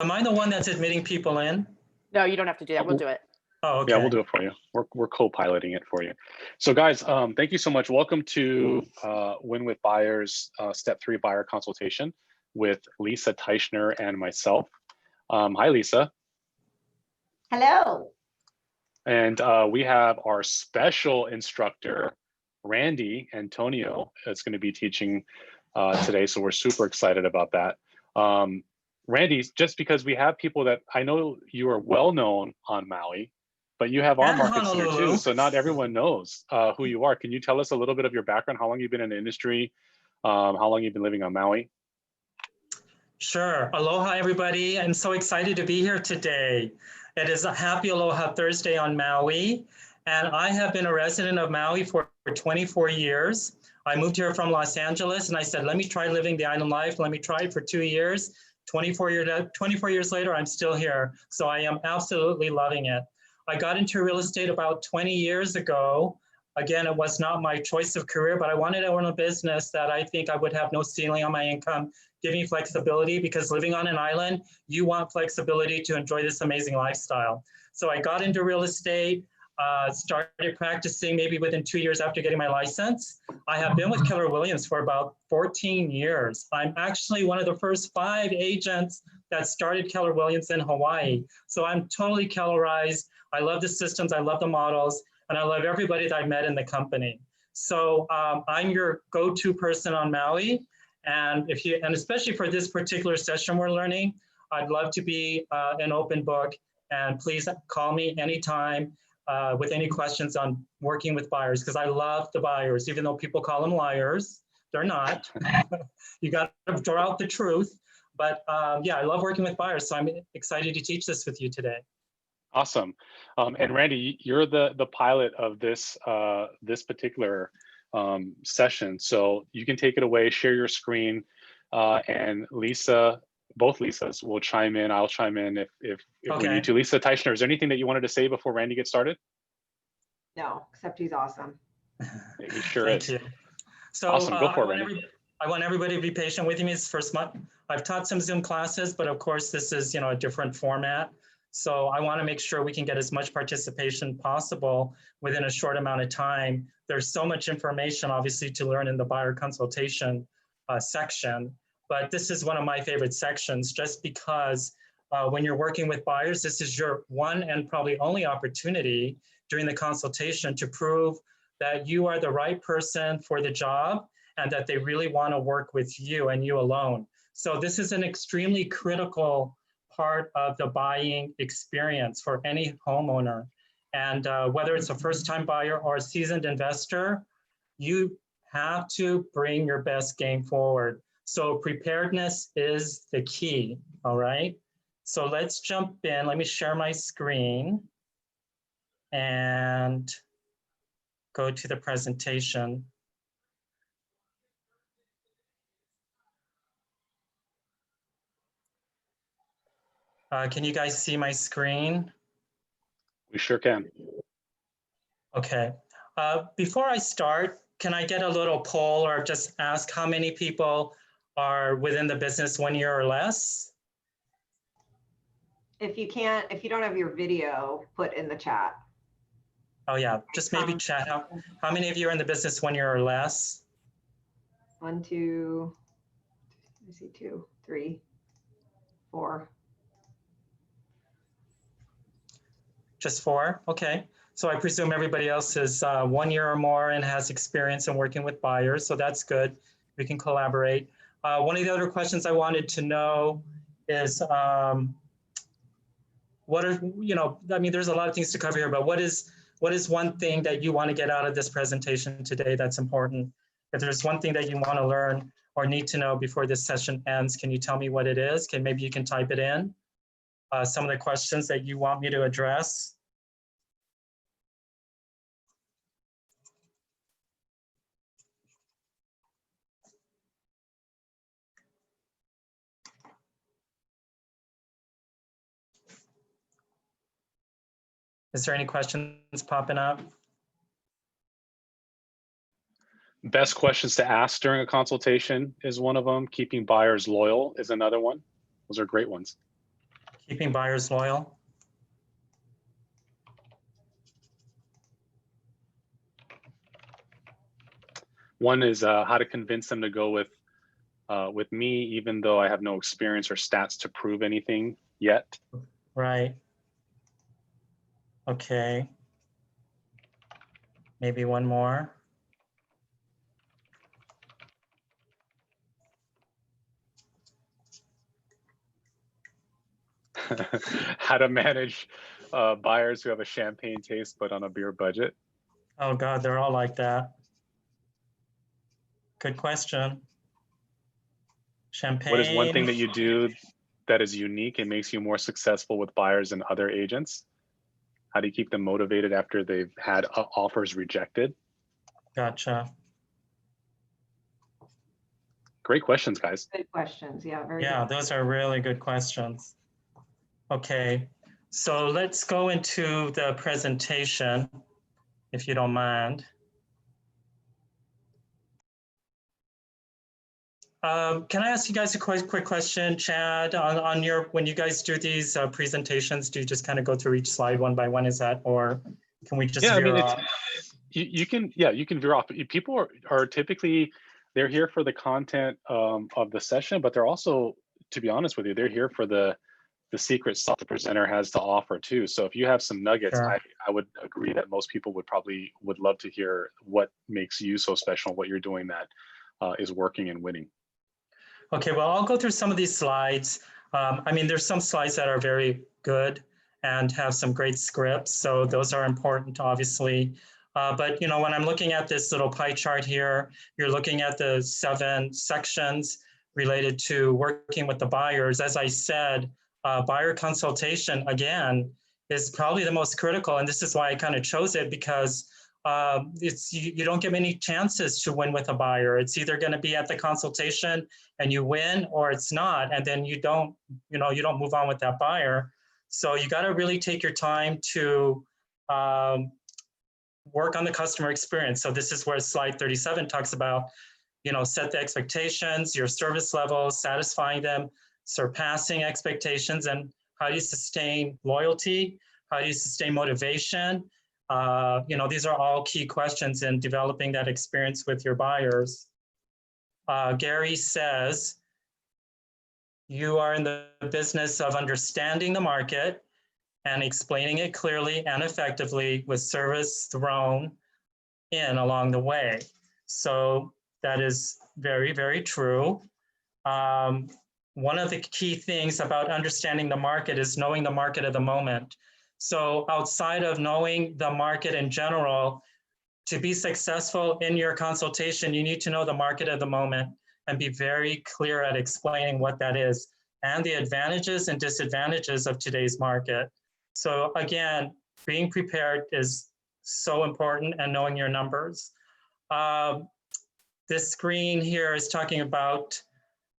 Am I the one that's admitting people in? No, you don't have to do that. We'll do it. Oh, okay. Yeah, we'll do it for you. We're co-piloting it for you. So guys, thank you so much. Welcome to Win with Buyers Step 3 Buyer Consultation with Lisa Teichner and myself. Hi, Lisa. Hello. And we have our special instructor, Randy Antonio, that's going to be teaching today. So we're super excited about that. Randy, just because we have people that I know you are well known on Maui, but you have our And markets here Honolulu. too. So not everyone knows who you are. Can you tell us a little bit of your background? How long you've been in the industry? How long you've been living on Maui? Sure. Aloha, everybody. I'm so excited to be here today. It is a happy Aloha Thursday on Maui. And I have been a resident of Maui for 24 years. I moved here from Los Angeles and I said, let me try living the island life. Let me try it for 2 years. 24 years later, I'm still here. So I am absolutely loving it. I got into real estate about 20 years ago. Again, it was not my choice of career, but I wanted to own a business that I think I would have no ceiling on my income, giving flexibility, because living on an island, you want flexibility to enjoy this amazing lifestyle. So I got into real estate, started practicing maybe within 2 years after getting my license. I have been with Keller Williams for about 14 years. I'm actually one of the first 5 agents that started Keller Williams in Hawaii. So I'm totally Kellerized. I love the systems, I love the models, and I love everybody that I met in the company. So I'm your go-to person on Maui. And especially for this particular session we're learning, I'd love to be an open book, and please call me anytime with any questions on working with buyers, because I love the buyers, even though people call them liars, they're not. You got to draw out the truth. But yeah, I love working with buyers, so I'm excited to teach this with you today. Awesome. And Randy, you're the pilot of this this particular session. So you can take it away, share your screen, and Lisa, both Lisas will chime in. I'll chime in if we need to. Lisa Teichner, is there anything that you wanted to say before Randy gets started? No, except he's awesome. He sure Thank is. you. So awesome. Go for it, Randy. I want everybody to be patient with me. It's first month. I've taught some Zoom classes, but of course this is a different format. So I want to make sure we can get as much participation possible within a short amount of time. There's so much information, obviously, to learn in the buyer consultation section, but this is one of my favorite sections just because when you're working with buyers, this is your one and probably only opportunity during the consultation to prove that you are the right person for the job and that they really want to work with you and you alone. So this is an extremely critical part of the buying experience for any homeowner. And whether it's a first-time buyer or a seasoned investor, you have to bring your best game forward. So preparedness is the key, all right? So let's jump in. Let me share my screen and go to the presentation. Can you guys see my screen? We sure can. Okay. Before I start, can I get a little poll or just ask how many people are within the business 1 year or less? If you don't have your video, put in the chat. Oh yeah, just maybe chat. How many of you are in the business 1 year or less? 1, 2, let me see, 2, 3, 4. Just 4, okay. So I presume everybody else is 1 year or more and has experience in working with buyers, so that's good. We can collaborate. One of the other questions I wanted to know is, what are, I mean, there's a lot of things to cover here, but what is one thing that you want to get out of this presentation today that's important? If there's one thing that you want to learn or need to know before this session ends, can you tell me what it is? Maybe you can type it in. Some of the questions that you want me to address. Is there any questions popping up? Best questions to ask during a consultation is one of them. Keeping buyers loyal is another one. Those are great ones. Keeping buyers loyal. One is how to convince them to go with me, even though I have no experience or stats to prove anything yet. Right. Okay. Maybe one more. How to manage buyers who have a champagne taste but on a beer budget. Oh God, they're all like that. Good question. Champagne. What is one thing that you do that is unique and makes you more successful with buyers and other agents? How do you keep them motivated after they've had offers rejected? Gotcha. Great questions, guys. Good questions. Yeah, very Yeah, good. those are really good questions. Okay, so let's go into the presentation, if you don't mind. Can I ask you guys a quick question, Chad? On your, when you guys do these presentations, do you just kind of go through each slide one by one? Is that, or can we just Yeah, I mean, veer it's, off? you can veer off. People are typically, they're here for the content of the session, but they're also, to be honest with you, they're here for the secret sauce the presenter has to offer too. So if you have some nuggets, Sure. I would agree that most people would love to hear what makes you so special, what you're doing that is working and winning. Okay, well, I'll go through some of these slides. I mean, there's some slides that are very good and have some great scripts, so those are important, obviously. But you know, when I'm looking at this little pie chart here, you're looking at the 7 sections related to working with the buyers. As I said, buyer consultation, again, is probably the most critical, and this is why I kind of chose it, because you don't get many chances to win with a buyer. It's either going to be at the consultation and you win, or it's not, and then you don't move on with that buyer. So you got to really take your time to work on the customer experience. So this is where slide 37 talks about, set the expectations, your service levels, satisfying them, surpassing expectations, and how do you sustain loyalty? How do you sustain motivation? These are all key questions in developing that experience with your buyers. Gary says, you are in the business of understanding the market and explaining it clearly and effectively with service thrown in along the way. So that is very, very true. One of the key things about understanding the market is knowing the market at the moment. So outside of knowing the market in general, to be successful in your consultation, you need to know the market at the moment and be very clear at explaining what that is and the advantages and disadvantages of today's market. So again, being prepared is so important, and knowing your numbers. This screen here is talking about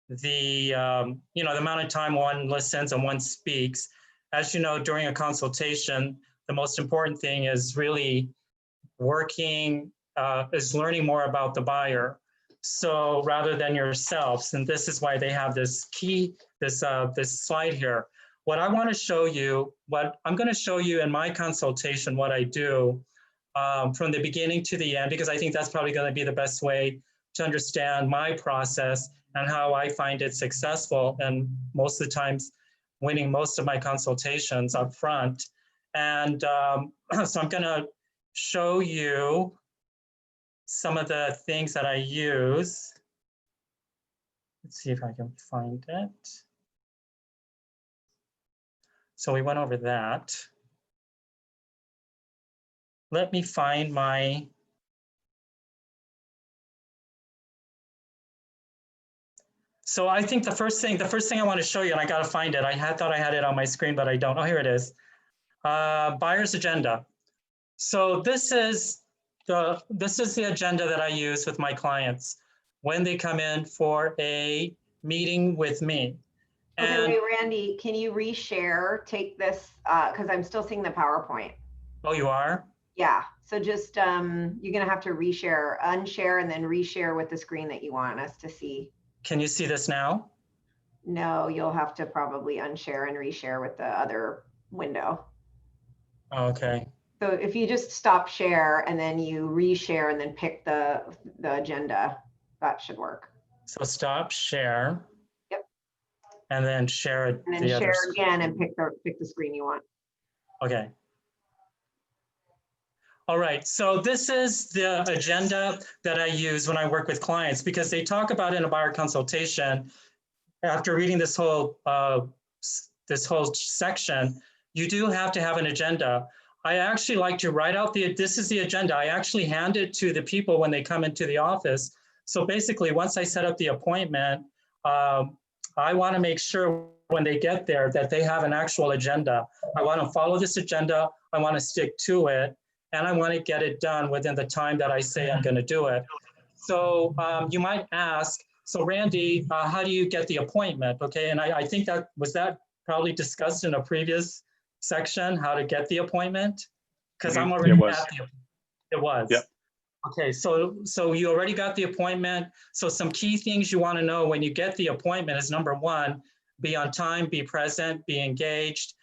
the amount of time one listens and one speaks. As you know, during a consultation, the most important thing is really learning more about the buyer. So rather than yourselves, and this is why they have this slide here. What I want to show you, what I'm going to show you in my consultation, what I do from the beginning to the end, because I think that's probably going to be the best way to understand my process and how I find it successful, and most of the times winning most of my consultations up front. And so I'm going to show you some of the things that I use. Let's see if I can find it. So we went over that. Let me find my, so I think the first thing I want to show you, and I got to find it. Thought I had it on my screen, but I don't. Oh, here it is. Buyer's agenda. So this is the agenda that I use with my clients when they come in for a meeting with me. Okay, wait, Randy, can you reshare? Take this, because I'm still seeing the PowerPoint. Oh, you are? Yeah, so just, you're gonna have to reshare, unshare, and then reshare with the screen that you want us to see. Can you see this now? No, you'll have to probably unshare and reshare with the other window. Okay, So if you just stop share and then you reshare and then pick the agenda, that should work. so stop share. Yep. And then share it And then the other. share again and pick the screen you want. Okay. All right, so this is the agenda that I use when I work with clients because they talk about in a buyer consultation. After reading this whole section, you do have to have an agenda. I actually like to write out this is the agenda. I actually hand it to the people when they come into the office. So basically, once I set up the appointment, I want to make sure when they get there that they have an actual agenda. I want to follow this agenda. I want to stick to it. And I want to get it done within the time that I say I'm going to do it. So you might ask, so Randy, how do you get the appointment? Okay, and I think that was probably discussed in a previous section, how to get the appointment? Because I'm already at the, it was. Yep. Okay, so you already got the appointment. So some key things you want to know when you get the appointment is number one, be on time, be present, be engaged.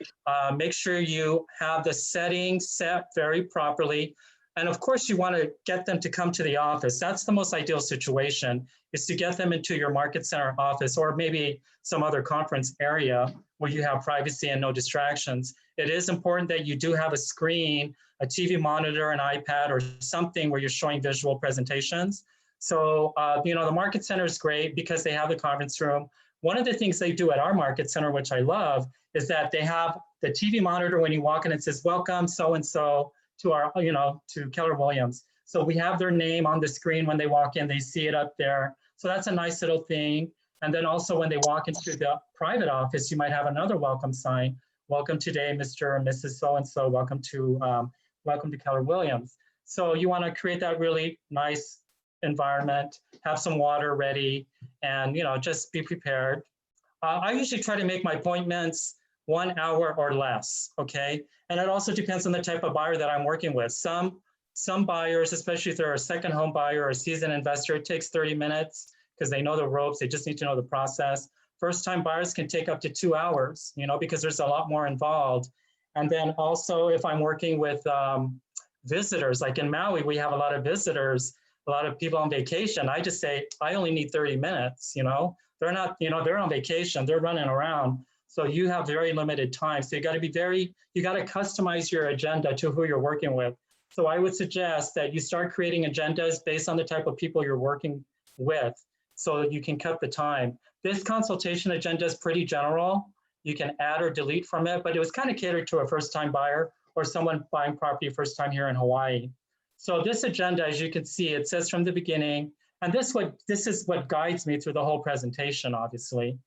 Make sure you have the settings set very properly. And of course, you want to get them to come to the office. That's the most ideal situation, is to get them into your market center office or maybe some other conference area where you have privacy and no distractions. It is important that you do have a screen, a TV monitor, an iPad, or something where you're showing visual presentations. So, the market center is great because they have the conference room. One of the things they do at our market center, which I love, is that they have the TV monitor when you walk in, it says, welcome so-and-so to our, to Keller Williams. So we have their name on the screen when they walk in, they see it up there. So that's a nice little thing. And then also when they walk into the private office, you might have another welcome sign. Welcome today, Mr. and Mrs. So-and-so, welcome to Keller Williams. So you want to create that really nice environment, have some water ready, and just be prepared. I usually try to make my appointments 1 hour or less, okay? And it also depends on the type of buyer that I'm working with. Some buyers, especially if they're a second home buyer or a seasoned investor, it takes 30 minutes because they know the ropes, they just need to know the process. First-time buyers can take up to 2 hours, because there's a lot more involved. And then also if I'm working with visitors, like in Maui, we have a lot of visitors, a lot of people on vacation. I just say, I only need 30 minutes, They're not, they're on vacation, they're running around. So you have very limited time. So you got to customize your agenda to who you're working with. So I would suggest that you start creating agendas based on the type of people you're working with so that you can cut the time. This consultation agenda is pretty general. You can add or delete from it, but it was kind of catered to a first-time buyer or someone buying property first time here in Hawaii. So this agenda, as you can see, it says from the beginning, and this is what guides me through the whole presentation, obviously.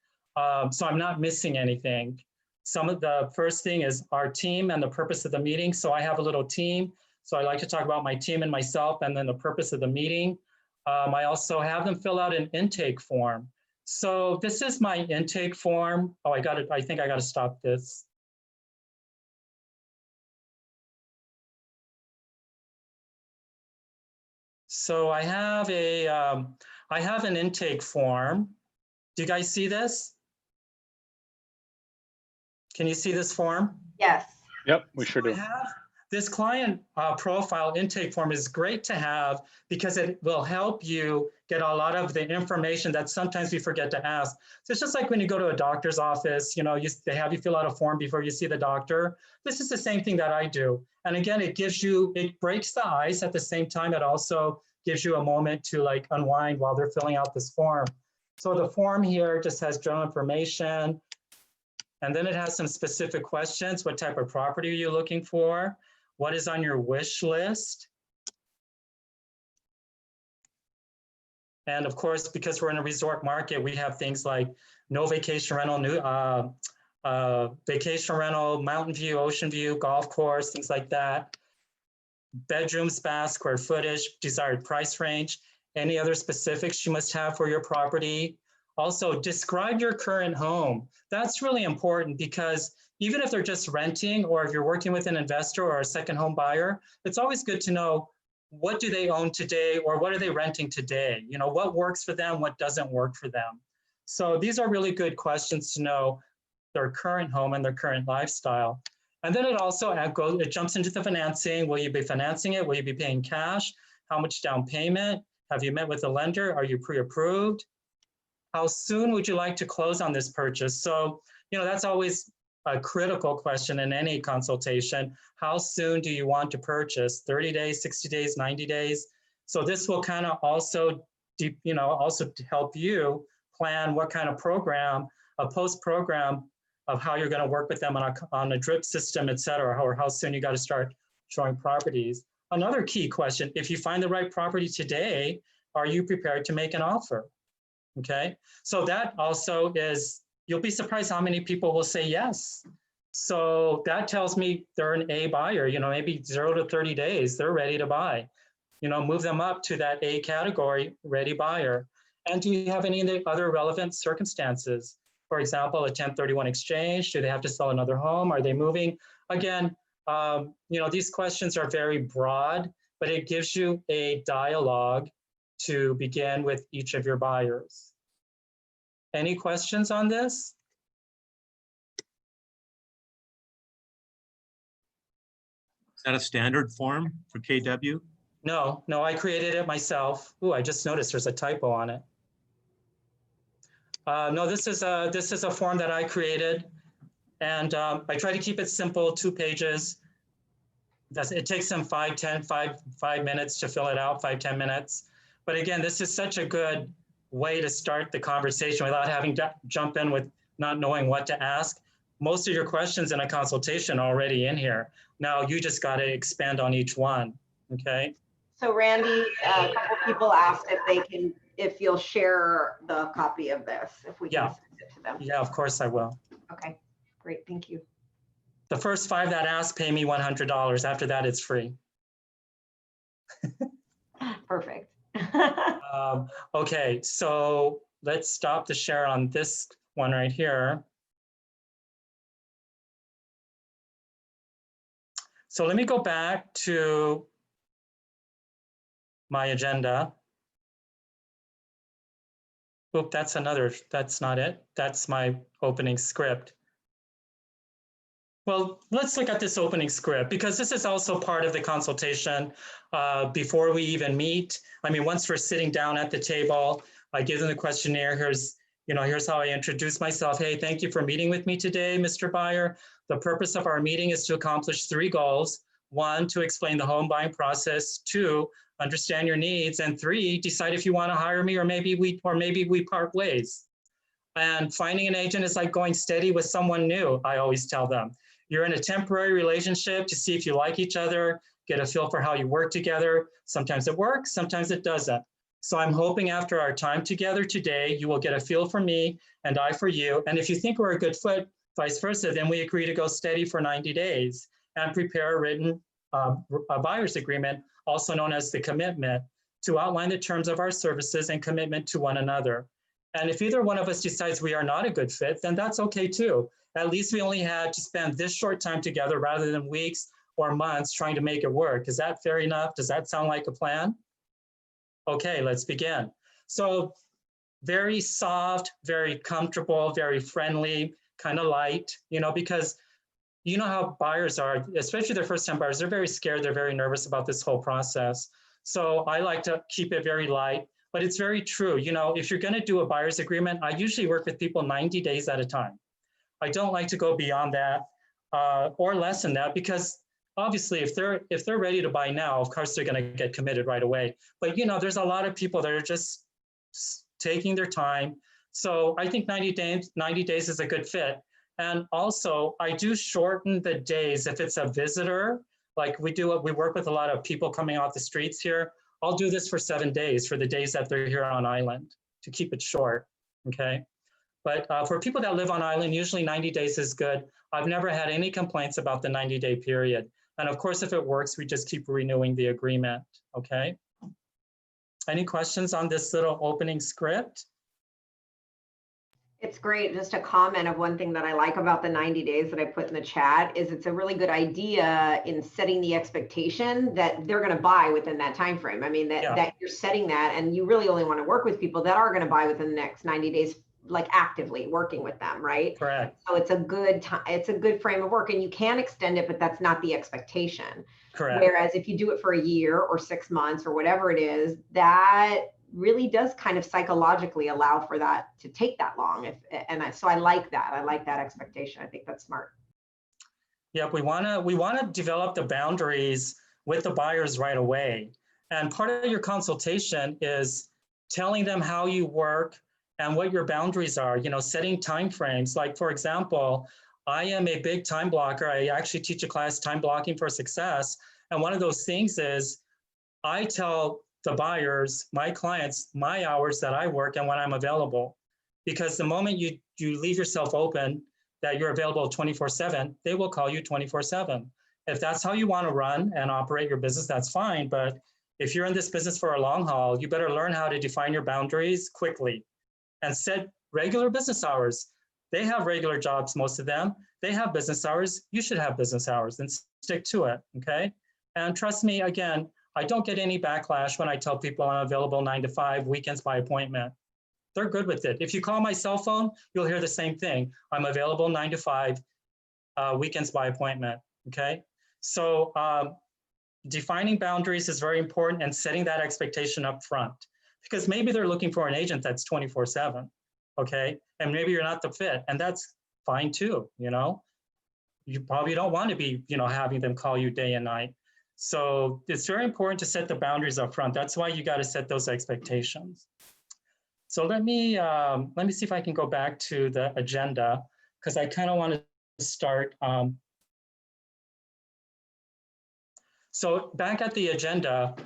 So I'm not missing anything. Some of the first thing is our team and the purpose of the meeting. So I have a little team. So I like to talk about my team and myself and then the purpose of the meeting. I also have them fill out an intake form. So this is my intake form. Oh, I think I got to stop this. So I have an intake form. Do you guys see this? Can you see this form? Yes. Yep, we sure do. This client profile intake form is great to have because it will help you get a lot of the information that sometimes we forget to ask. So it's just like when you go to a doctor's office, they have you fill out a form before you see the doctor. This is the same thing that I do. And again, it breaks the ice. At the same time, it also gives you a moment to unwind while they're filling out this form. So the form here just has general information, and then it has some specific questions. What type of property are you looking for? What is on your wish list? And of course, because we're in a resort market, we have things like no vacation rental, vacation rental, mountain view, ocean view, golf course, things like that. Bedroom, spa, square footage, desired price range, any other specifics you must have for your property. Also, describe your current home. That's really important because even if they're just renting or if you're working with an investor or a second home buyer, it's always good to know what do they own today or what are they renting today? What works for them, what doesn't work for them. So these are really good questions to know their current home and their current lifestyle. And then it also it jumps into the financing. Will you be financing it? Will you be paying cash? How much down payment? Have you met with the lender? Are you pre-approved? How soon would you like to close on this purchase? So, that's always a critical question in any consultation. How soon do you want to purchase? 30 days, 60 days, 90 days? So this will kind of also, also help you plan what kind of program, a post program of how you're going to work with them on a drip system, et cetera, or how soon you got to start showing properties. Another key question, if you find the right property today, are you prepared to make an offer? Okay, so that also is, you'll be surprised how many people will say yes. So that tells me they're an A buyer, maybe 0 to 30 days, they're ready to buy. Move them up to that A category, ready buyer. And do you have any of the other relevant circumstances? For example, a 1031 exchange, do they have to sell another home? Are they moving? Again, these questions are very broad, but it gives you a dialogue to begin with each of your buyers. Any questions on this? Is that a standard form for KW? No, I created it myself. Ooh, I just noticed there's a typo on it. No, this is a form that I created, and I try to keep it simple, 2 pages. It takes them 5 minutes to fill it out, 5-10 minutes. But again, this is such a good way to start the conversation without having to jump in with not knowing what to ask. Most of your questions in a consultation are already in here. Now you just got to expand on each one, okay? So Randy, a couple people asked if you'll share the copy of this, if we can send it to them. Yeah, of course I will. Okay, great, thank you. The first 5 that ask pay me $100. After that, it's free. Perfect. Okay, so let's stop the share on this one right here. So let me go back to my agenda. Oop, that's not it. That's my opening script. Well, let's look at this opening script because this is also part of the consultation before we even meet. I mean, once we're sitting down at the table, I give them the questionnaire. Here's how I introduce myself. Hey, thank you for meeting with me today, Mr. Buyer. The purpose of our meeting is to accomplish 3 goals. 1, to explain the home buying process. 2, understand your needs. And 3, decide if you want to hire me or maybe we part ways. And finding an agent is like going steady with someone new, I always tell them. You're in a temporary relationship to see if you like each other, get a feel for how you work together. Sometimes it works, sometimes it doesn't. So I'm hoping after our time together today, you will get a feel for me and I for you. And if you think we're a good fit, vice versa, then we agree to go steady for 90 days and prepare a written a buyer's agreement, also known as the commitment, to outline the terms of our services and commitment to one another. And if either one of us decides we are not a good fit, then that's okay too. At least we only had to spend this short time together rather than weeks or months trying to make it work. Is that fair enough? Does that sound like a plan? Okay, let's begin. So very soft, very comfortable, very friendly, kind of light, because you know how buyers are, especially their first-time buyers, they're very scared, they're very nervous about this whole process. So I like to keep it very light, but it's very true. If you're gonna do a buyer's agreement, I usually work with people 90 days at a time. I don't like to go beyond that or less than that because obviously if they're ready to buy now, of course they're gonna get committed right away. But there's a lot of people that are just taking their time. So I think 90 days is a good fit. And also I do shorten the days if it's a visitor, like we work with a lot of people coming off the streets here. I'll do this for 7 days for the days that they're here on island to keep it short, okay? But for people that live on island, usually 90 days is good. I've never had any complaints about the 90-day period. And of course, if it works, we just keep renewing the agreement, okay? Any questions on this little opening script? It's great. Just a comment of one thing that I like about the 90 days that I put in the chat is it's a really good idea in setting the expectation that they're going to buy within that time frame. I mean, that you're setting that, and you really only want to work with people that are going to buy within the next 90 days like actively working with them, right? Correct, So it's a good time, it's a good frame of work, and you can extend it, but that's not the expectation. correct. Whereas if you do it for a year or 6 months or whatever it is, that really does kind of psychologically allow for that to take that long. So I like that. I like that expectation. I think that's smart. Yep, we wanna develop the boundaries with the buyers right away. And part of your consultation is telling them how you work and what your boundaries are, setting timeframes. Like, for example, I am a big time blocker. I actually teach a class, Time Blocking for Success. And one of those things is I tell the buyers, my clients, my hours that I work and when I'm available. Because the moment you leave yourself open, that you're available 24/7, they will call you 24/7. If that's how you want to run and operate your business, that's fine. But if you're in this business for a long haul, you better learn how to define your boundaries quickly and set regular business hours. They have regular jobs, most of them. They have business hours. You should have business hours and stick to it, okay? And trust me, again, I don't get any backlash when I tell people I'm available 9 to 5, weekends by appointment. They're good with it. If you call my cell phone, you'll hear the same thing. I'm available 9 to 5, weekends by appointment, okay? So defining boundaries is very important and setting that expectation up front, because maybe they're looking for an agent that's 24/7, okay? And maybe you're not the fit, and that's fine too, You probably don't want to be, having them call you day and night. So it's very important to set the boundaries up front. That's why you got to set those expectations. So let me see if I can go back to the agenda, because I kind of want to start. So back at the agenda,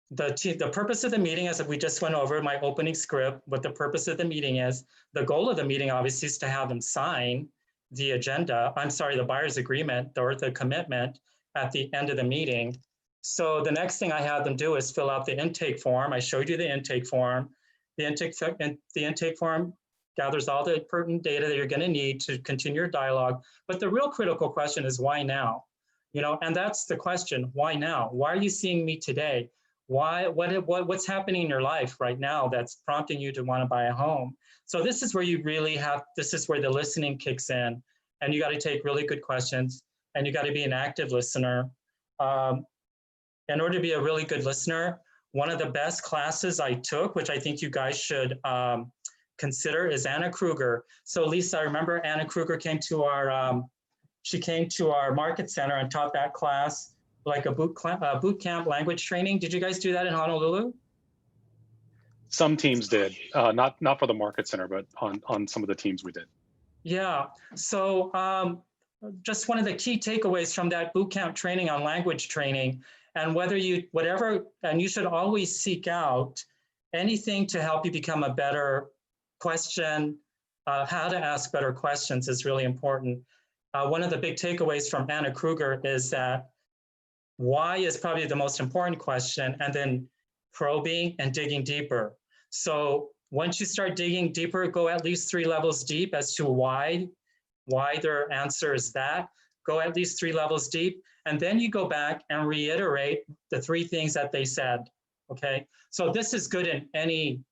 the purpose of the meeting, as we just went over my opening script, what the purpose of the meeting is. The goal of the meeting, obviously, is to have them sign the agenda. I'm sorry, the buyer's agreement or the commitment at the end of the meeting. So the next thing I have them do is fill out the intake form. I showed you the intake form. The intake form gathers all the pertinent data that you're going to need to continue your dialogue. But the real critical question is why now? And that's the question. Why now? Why are you seeing me today? What's happening in your life right now that's prompting you to want to buy a home? So this is where this is where the listening kicks in, and you got to take really good questions, and you got to be an active listener. In order to be a really good listener, one of the best classes I took, which I think you guys should consider, is Anna Kruger. So Lisa, I remember Anna Kruger came to our market center and taught that class, like a boot camp language training. Did you guys do that in Honolulu? Some teams did, not for the market center, but on some of the teams we did. Yeah. So just one of the key takeaways from that boot camp training on language training, and and you should always seek out anything to help you become a better question. How to ask better questions is really important. One of the big takeaways from Anna Kruger is that why is probably the most important question, and then probing and digging deeper. So once you start digging deeper, go at least 3 levels deep as to why their answer is that. Go at least 3 levels deep, and then you go back and reiterate the 3 things that they said, okay? So this is good in any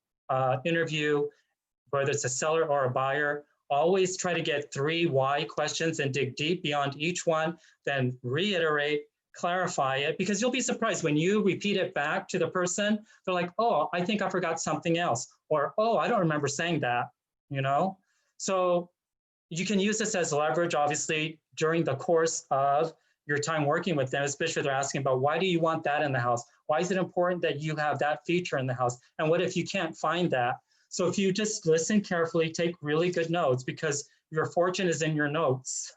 interview, whether it's a seller or a buyer. Always try to get 3 why questions and dig deep beyond each one, then reiterate, clarify it, because you'll be surprised when you repeat it back to the person. They're like, oh, I think I forgot something else, or oh, I don't remember saying that, So you can use this as leverage, obviously, during the course of your time working with them, especially if they're asking about why do you want that in the house? Why is it important that you have that feature in the house? And what if you can't find that? So if you just listen carefully, take really good notes, because your fortune is in your notes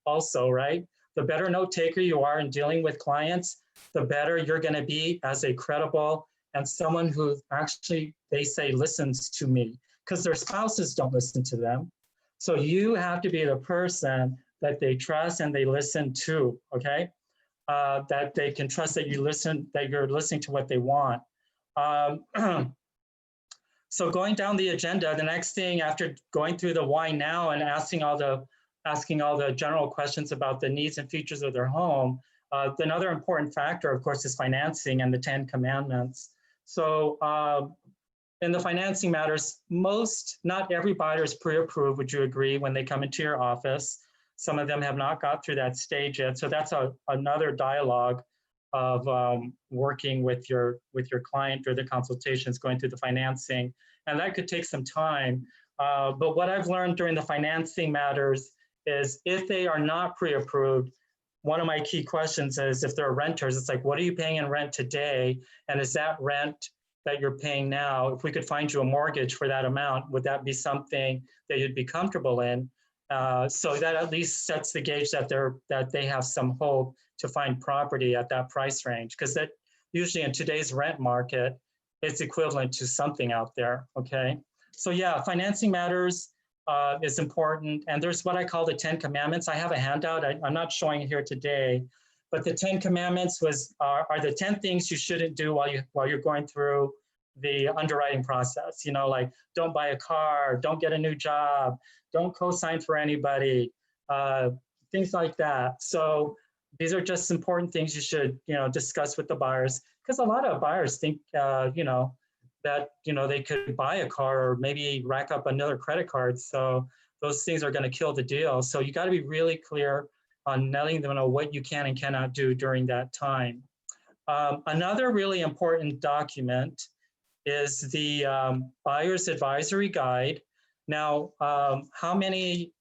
also, right? The better note taker you are in dealing with clients, the better you're going to be as a credible and someone who actually, they say, listens to me, because their spouses don't listen to them. So you have to be the person that they trust and they listen to, okay? That they can trust that you're listening to what they want. So going down the agenda, the next thing after going through the why now and asking all the general questions about the needs and features of their home, another important factor, of course, is financing and the 10 commandments. So in the financing matters, not every buyer is pre-approved, would you agree, when they come into your office? Some of them have not got through that stage yet. So that's another dialogue of working with your client or the consultations going through the financing. And that could take some time. But what I've learned during the financing matters is if they are not pre-approved, one of my key questions is if they're renters, it's like, what are you paying in rent today? And is that rent that you're paying now, if we could find you a mortgage for that amount, would that be something that you'd be comfortable in? So that at least sets the gauge that they have some hope to find property at that price range, because that usually in today's rent market, it's equivalent to something out there, okay? So yeah, financing matters is important. And there's what I call the 10 Commandments. I have a handout, I'm not showing it here today, but the 10 Commandments are the 10 things you shouldn't do while you're going through the underwriting process. You know, like don't buy a car, don't get a new job, don't co-sign for anybody, things like that. So these are just important things you should, discuss with the buyers, because a lot of buyers think, that, they could buy a car or maybe rack up another credit card. So those things are going to kill the deal. So you got to be really clear on letting them know what you can and cannot do during that time. Another really important document is the Buyer's Advisory Guide. Now, how many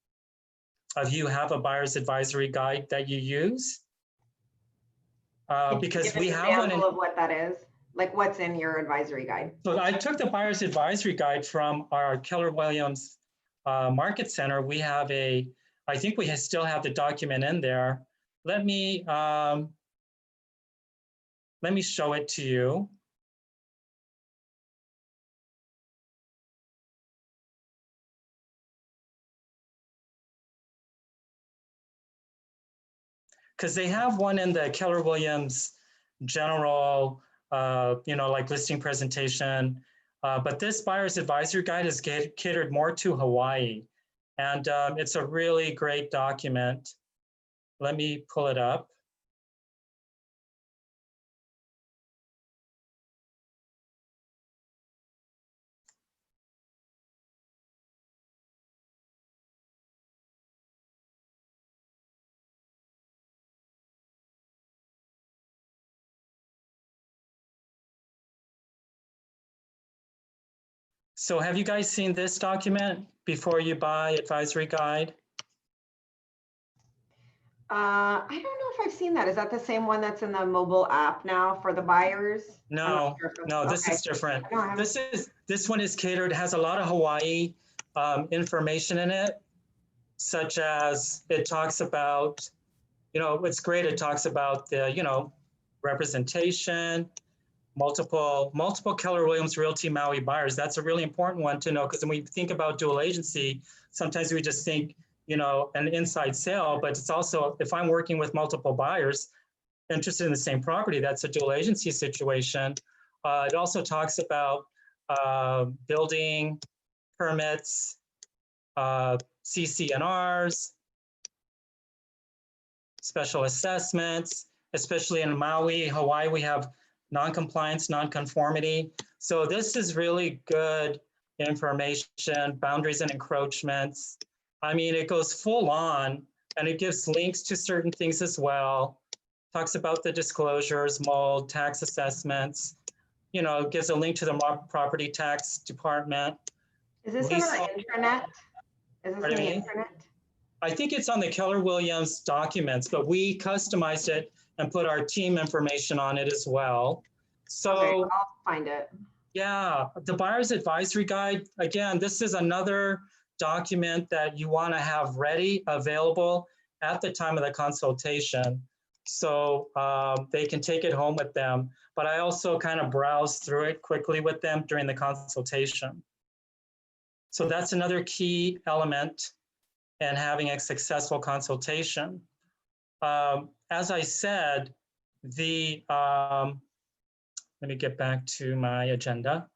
of you have a Buyer's Advisory Guide that you use? Because we have one. Of what that is, like what's in your advisory guide. So I took the Buyer's Advisory Guide from our Keller Williams Market Center. We have I think we still have the document in there. Let me show it to you. Because they have one in the Keller Williams general, like listing presentation. But this Buyer's Advisory Guide is catered more to Hawaii. And it's a really great document. Let me pull it up. So have you guys seen this document, Before You Buy Advisory Guide? I don't know if I've seen that. Is that the same one that's in the mobile app now for the buyers? No, this is different. This one is catered, has a lot of Hawaii information in it, such as it talks about, it's great. It talks about the, representation, multiple Keller Williams Realty Maui buyers. That's a really important one to know, because when we think about dual agency, sometimes we just think, an inside sale, but it's also, if I'm working with multiple buyers interested in the same property, that's a dual agency situation. It also talks about building permits, CC&Rs, special assessments, especially in Maui, Hawaii, we have non-compliance, non-conformity. So this is really good information, boundaries and encroachments. I mean, it goes full on, and it gives links to certain things as well. Talks about the disclosures, mold, tax assessments. It gives a link to the property tax department. Is this on the intranet? Is this on the intranet? I think it's on the Keller Williams documents, but we customized it and put our team information on it as well. So okay, I'll find it. Yeah, the Buyer's Advisory Guide, again, this is another document that you want to have ready, available at the time of the consultation, so they can take it home with them. But I also kind of browse through it quickly with them during the consultation. So that's another key element in having a successful consultation. As I said, let me get back to my agenda.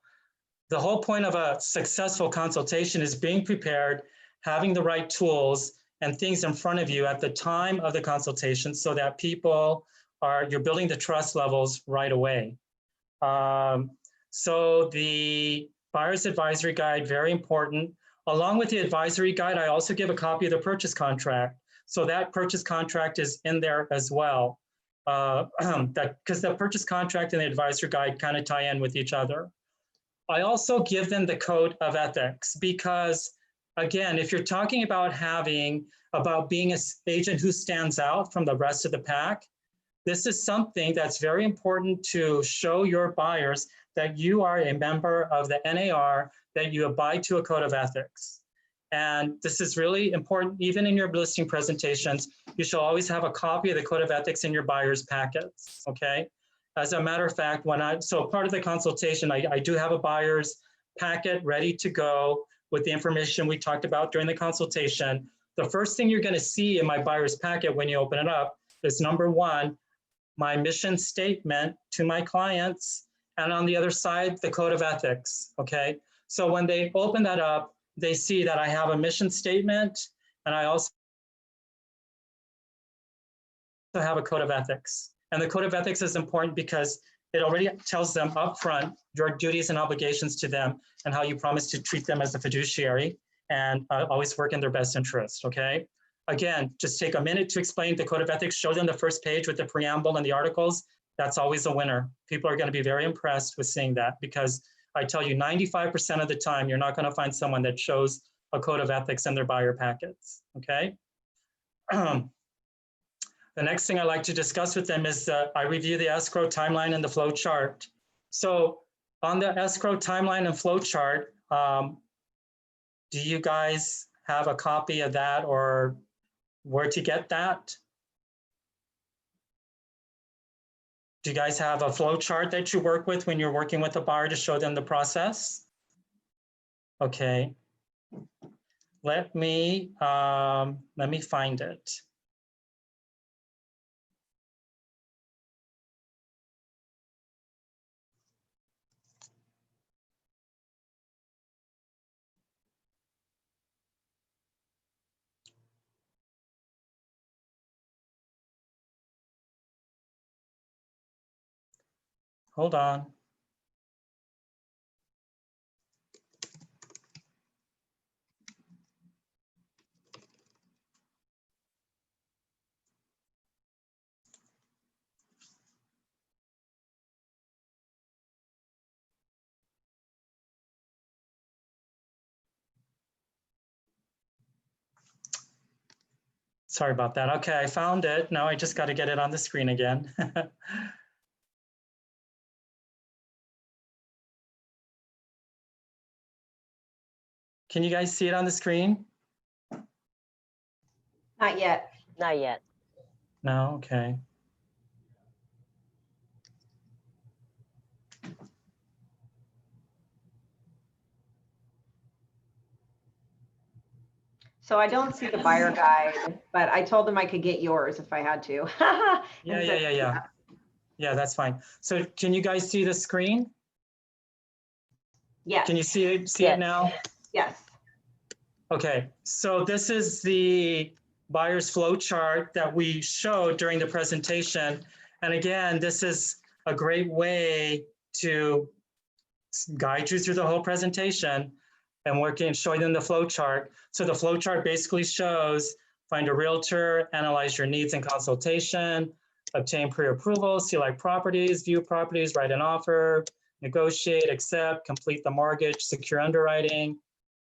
The whole point of a successful consultation is being prepared, having the right tools and things in front of you at the time of the consultation, so that you're building the trust levels right away. So the Buyer's advisory guide, very important. Along with the advisory guide, I also give a copy of the purchase contract. So that purchase contract is in there as well. Because the purchase contract and the advisory guide kind of tie in with each other. I also give them the code of ethics because, again, if you're talking about being an agent who stands out from the rest of the pack, this is something that's very important to show your buyers that you are a member of the NAR, that you abide to a code of ethics. And this is really important, even in your listing presentations, you should always have a copy of the code of ethics in your buyer's packets, okay? As a matter of fact, so part of the consultation, I do have a buyer's packet ready to go with the information we talked about during the consultation. The first thing you're gonna see in my buyer's packet when you open it up is number one, my mission statement to my clients, and on the other side, the code of ethics, okay? So when they open that up, they see that I have a mission statement, and I also have a code of ethics. And the code of ethics is important because it already tells them upfront your duties and obligations to them and how you promise to treat them as a fiduciary and always work in their best interest, okay? Again, just take a minute to explain the code of ethics, show them the first page with the preamble and the articles. That's always a winner. People are going to be very impressed with seeing that because I tell you 95% of the time, you're not going to find someone that shows a code of ethics in their buyer packets, okay? The next thing I like to discuss with them is I review the escrow timeline and the flow chart. So on the escrow timeline and flow chart, do you guys have a copy of that or where to get that? Do you guys have a flow chart that you work with when you're working with a buyer to show them the process? Okay. Let me find it. Hold on. Sorry about that. Okay, I found it. Now I just got to get it on the screen again. Can you guys see it on the screen? Not yet. Not yet. No, okay. So I don't see the buyer guide, but I told them I could get yours if I had to. Yeah. Yeah, that's fine. So can you guys see the screen? Yes. Can you see it Yes. now? Yes. Okay, so this is the buyer's flow chart that we showed during the presentation. And again, this is a great way to guide you through the whole presentation and working, showing them the flow chart. So the flow chart basically shows, find a realtor, analyze your needs and consultation, obtain pre-approval, select properties, view properties, write an offer, negotiate, accept, complete the mortgage, secure underwriting,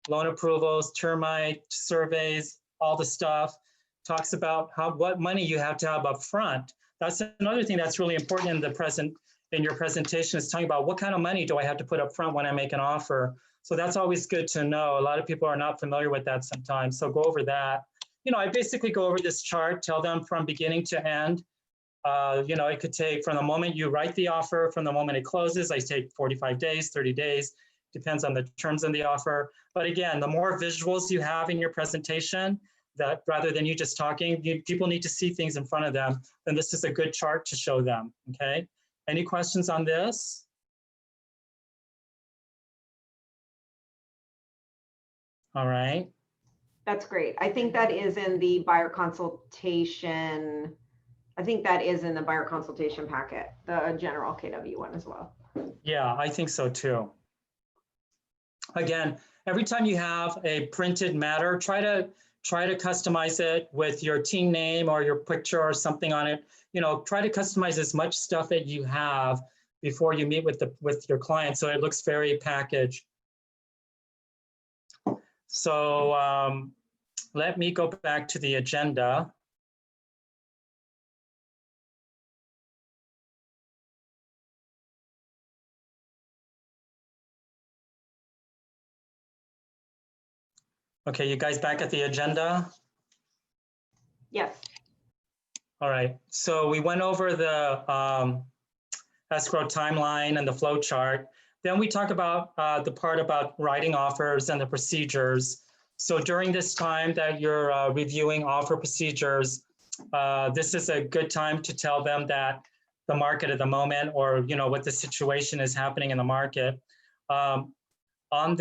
loan approvals, termite surveys, all the stuff. Talks about what money you have to have up front. That's another thing that's really important in your presentation is talking about what kind of money do I have to put up front when I make an offer. So that's always good to know. A lot of people are not familiar with that sometimes. So go over that. You know, I basically go over this chart, tell them from beginning to end. You know, it could take from the moment you write the offer, from the moment it closes, I take 45 days, 30 days, depends on the terms of the offer. But again, the more visuals you have in your presentation, that rather than you just talking, people need to see things in front of them, then this is a good chart to show them, okay? Any questions on this? All right. That's great. I think that is in the buyer consultation. I think that is in the buyer consultation packet, the general KW one as well. Yeah, I think so too. Again, every time you have a printed matter, try to customize it with your team name or your picture or something on it. You know, try to customize as much stuff that you have before you meet with your client, so it looks very packaged. So let me go back to the agenda. Okay, you guys back at the agenda? Yes. All right, so we went over the escrow timeline and the flow chart. Then we talk about the part about writing offers and the procedures. So during this time that you're reviewing offer procedures, this is a good time to tell them that the market at the moment, or you know what the situation is happening in the market. On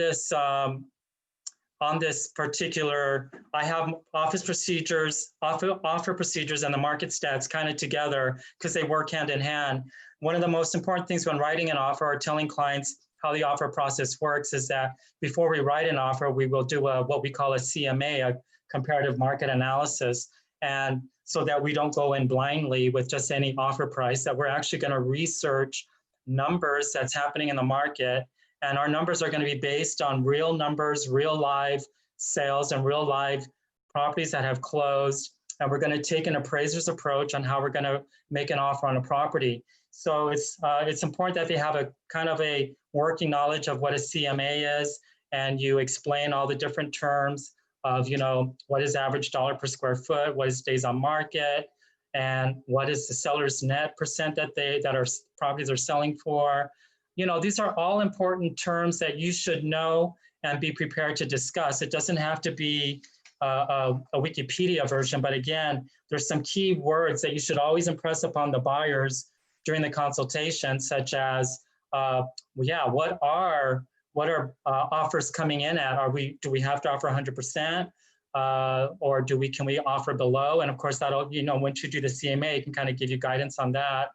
this particular, I have offer procedures and the market stats kind of together because they work hand in hand. One of the most important things when writing an offer or telling clients how the offer process works is that before we write an offer, we will do what we call a CMA, a comparative market analysis. And so that we don't go in blindly with just any offer price, that we're actually going to research numbers that's happening in the market. And our numbers are going to be based on real numbers, real live sales, and real live properties that have closed. And we're going to take an appraiser's approach on how we're going to make an offer on a property. So it's important that they have a kind of a working knowledge of what a CMA is, and you explain all the different terms of, you know, what is average dollar per square foot, what is days on market, and what is the seller's net percent that our properties are selling for. You know, these are all important terms that you should know and be prepared to discuss. It doesn't have to be a Wikipedia version, but again, there's some key words that you should always impress upon the buyers during the consultation, such as, what are offers coming in at? Do we have to offer 100%? Or can we offer below? And of course, that'll, you know, once you do the CMA, it can kind of give you guidance on that.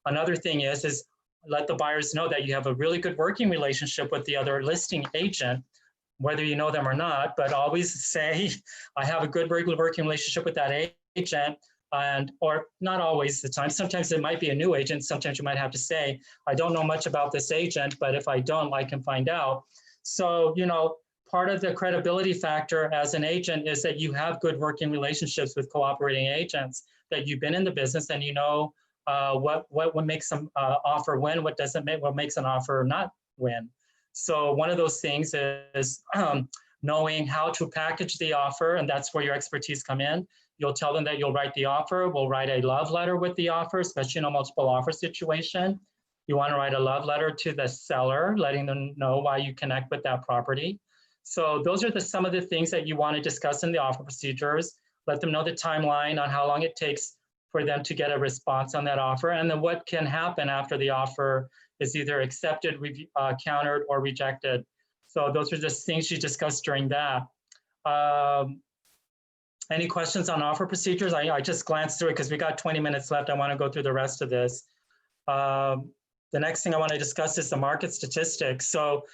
Another thing is let the buyers know that you have a really good working relationship with the other listing agent, whether you know them or not, but always say, I have a good working relationship with that agent, or not always the time. Sometimes it might be a new agent. Sometimes you might have to say, I don't know much about this agent, but if I don't, I can find out. So, you know, part of the credibility factor as an agent is that you have good working relationships with cooperating agents, that you've been in the business and you know what makes them offer win, what makes an offer not win. So one of those things is knowing how to package the offer, and that's where your expertise come in. You'll tell them that you'll write the offer. We'll write a love letter with the offer, especially in a multiple offer situation. You want to write a love letter to the seller, letting them know why you connect with that property. So those are some of the things that you want to discuss in the offer procedures. Let them know the timeline on how long it takes for them to get a response on that offer, and then what can happen after the offer is either accepted, countered, or rejected. So those are just things you discussed during that. Any questions on offer procedures? I just glanced through it because we got 20 minutes left. I want to go through the rest of this. The next thing I want to discuss is the market statistics. So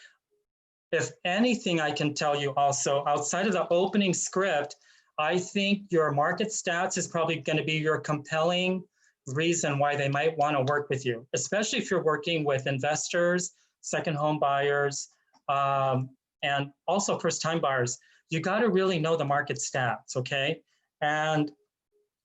if anything, I can tell you also, outside of the opening script, I think your market stats is probably going to be your compelling reason why they might want to work with you, especially if you're working with investors, second home buyers, and also first-time buyers. You got to really know the market stats, okay? And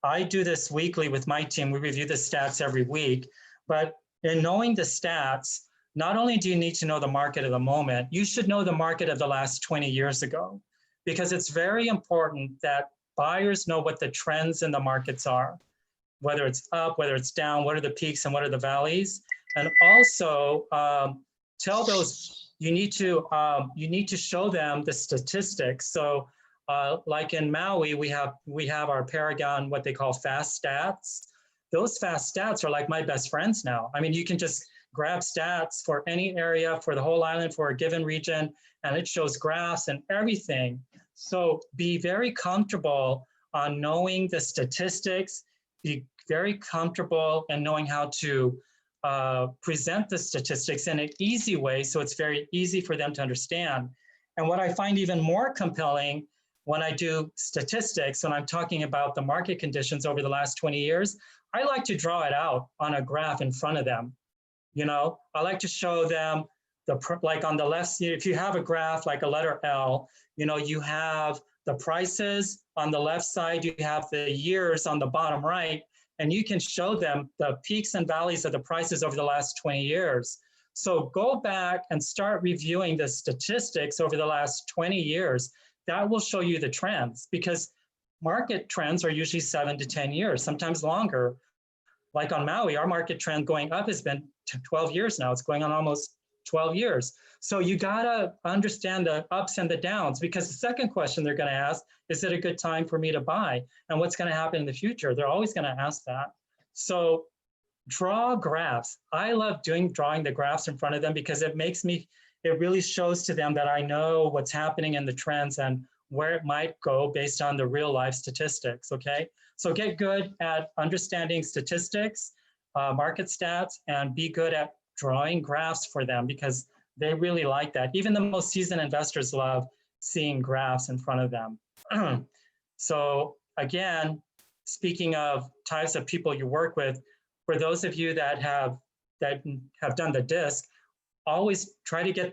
I do this weekly with my team. We review the stats every week. But in knowing the stats, not only do you need to know the market of the moment, you should know the market of the last 20 years ago, because it's very important that buyers know what the trends in the markets are, whether it's up, whether it's down, what are the peaks and what are the valleys. And also tell those, you need to show them the statistics. So like in Maui, we have our Paragon, what they call fast stats. Those fast stats are like my best friends now. I mean, you can just grab stats for any area, for the whole island, for a given region, and it shows graphs and everything. So be very comfortable on knowing the statistics, be very comfortable in knowing how to present the statistics in an easy way, so it's very easy for them to understand. And what I find even more compelling when I do statistics, when I'm talking about the market conditions over the last 20 years, I like to draw it out on a graph in front of them. You know, I like to show them like on the left, if you have a graph like a letter L, you know, you have the prices on the left side, you have the years on the bottom right, and you can show them the peaks and valleys of the prices over the last 20 years. So go back and start reviewing the statistics over the last 20 years. That will show you the trends, because market trends are usually 7 to 10 years, sometimes longer. Like on Maui, our market trend going up has been 12 years now. It's going on almost 12 years. So you gotta understand the ups and the downs, because the second question they're gonna ask, is it a good time for me to buy? And what's gonna happen in the future? They're always gonna ask that. So draw graphs. I love drawing the graphs in front of them, because it really shows to them that I know what's happening in the trends and where it might go based on the real life statistics, okay? So get good at understanding statistics, market stats, and be good at drawing graphs for them, because they really like that. Even the most seasoned investors love seeing graphs in front of them. So again, speaking of types of people you work with, for those of you that have done the DISC, always try to get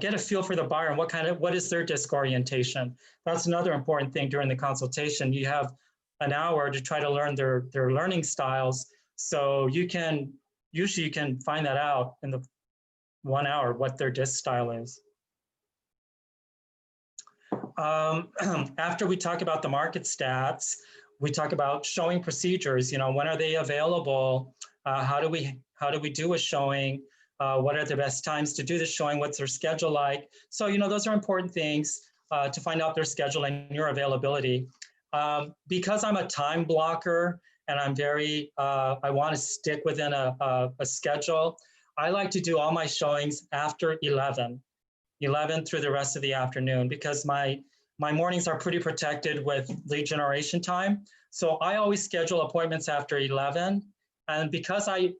get a feel for the buyer and what is their DISC orientation. That's another important thing during the consultation. You have an hour to try to learn their learning styles. So usually you can find that out in the 1 hour, what their DISC style is. After we talk about the market stats, we talk about showing procedures. You know, when are they available? How do we do a showing? What are the best times to do the showing? What's their schedule like? So, you know, those are important things to find out their schedule and your availability. Because I'm a time blocker and I'm I want to stick within a schedule, I like to do all my showings after 11 through the rest of the afternoon, because my mornings are pretty protected with lead generation time. So I always schedule appointments after 11. And because I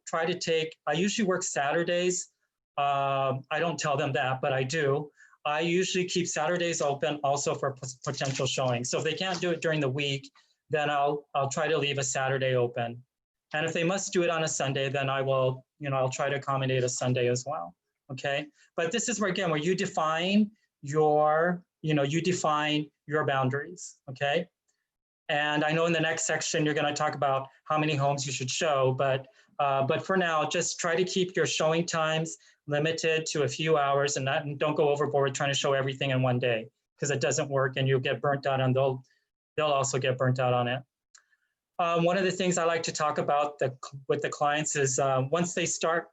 usually work Saturdays. I don't tell them that, but I do. I usually keep Saturdays open also for potential showings. So if they can't do it during the week, then I'll try to leave a Saturday open. And if they must do it on a Sunday, then I'll try to accommodate a Sunday as well. Okay. But this is where you define your boundaries. Okay. And I know in the next section, you're going to talk about how many homes you should show, but for now, just try to keep your showing times limited to a few hours, and don't go overboard trying to show everything in one day, because it doesn't work and you'll get burnt out, and they'll also get burnt out on it. One of the things I like to talk about with the clients is once they start